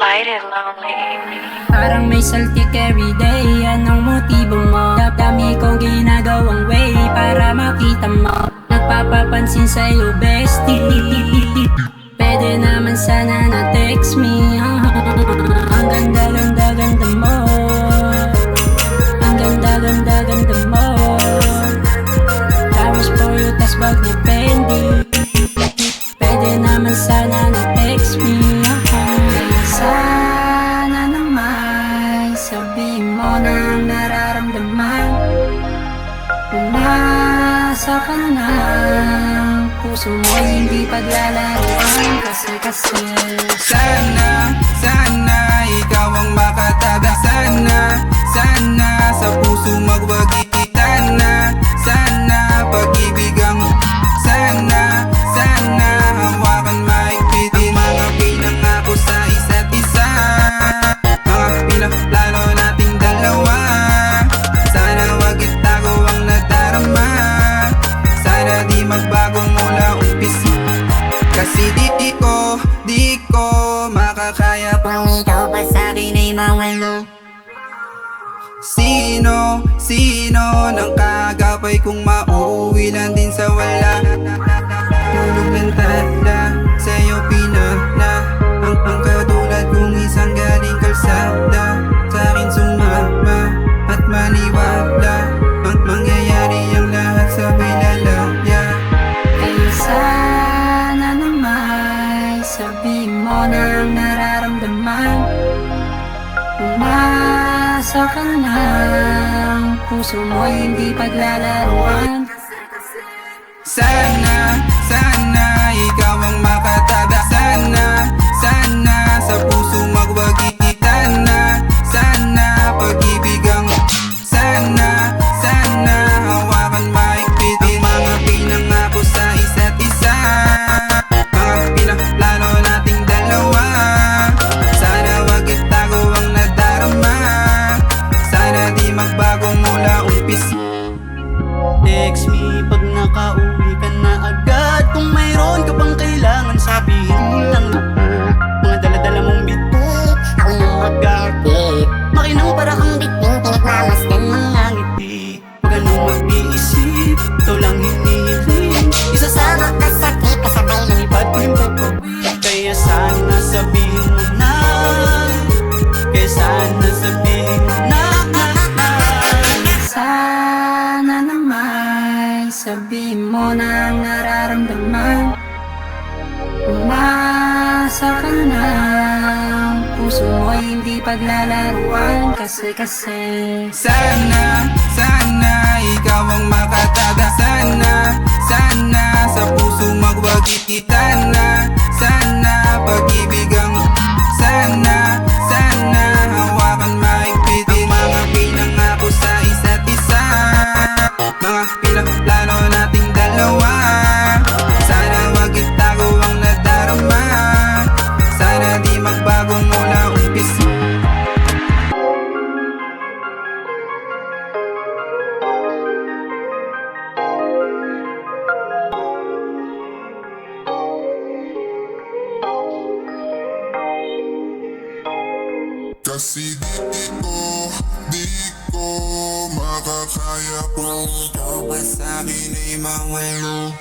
Light it lonely. Parang may saltik everyday. Anong motibo mo? Dami kong ginagawang way para makita mo. Nagpapapansin sa'yo bestie. Pwede naman sana na text me. Ang ganda mo. Ang ganda mo. Flowers for you, tas bag ni Fendi. Pwede naman sana na text me. Sana naman sabihin mo na ang nararamdaman. Umasa ka na, puso mo hindi paglalaruan. Kasi Sana ikaw ang makataga. Sana sa puso magwagi kita na. Sana pag-ibig ang sana hawakan mahigpit ang mga pinangako sa isa't isa. Mga pinaplano nating dalawa. Sana wag itago ang nadarama. Sana di magbago mula umpisa. Kasi di ko makakaya pang ikaw pa sa'kin ay mawalo. Sino nang kagapay kung mauuwi lang din sa wala. Tulog ng tala, sa'yo pinana. Ang katulad kong isang galing kalsada. Sa'kin sumama at maniwala. Mangyayari ang lahat sa bilalaya. kaya sana naman sabihin mo na ang nararamdaman. Umasa ka lang, puso mo hindi paglalaruan. Sana ikaw ang makataga. Sana sa puso magwagi kita na. Sana pag-ibig ang sana hawakan mahigpit ang mga pinangako sa isa't isa. Mga pinaplano nating dalawa. Sana wag itago ang nadarama. Sana di magbago mula umpisa. Text me pag nakauwi ka na agad. Kung mayroon ka pang kailangan sabihin lang lahat. Mga daladala mong bitok, ako nang magati. Makinang para kang biting, pinagmamasdan mga ngiti. Huwag anong mag-iisip, ito lang hinihiling. Isasama ka sa trip, kasabay ng iba't yung papawid. Kaya sana sabihin mo na. Kaya sana sabihin mo na. Sana naman sabihin mo na ang nararamdaman. Umasa ka na, puso mo hindi paglalaruan. Kasi Sana ikaw ang makataga. Sana sa puso magwagi kita na. Sana pag-ibig ang sana hawakan mahigpit ang mga pinangako sa isa't isa. Mga pinaplano nating dalawa. Sana wag itago ang nadarama. Sana di magbago mula umpisa. Kasi di ko makakaya kung ikaw pa sa'kin ay mawalo.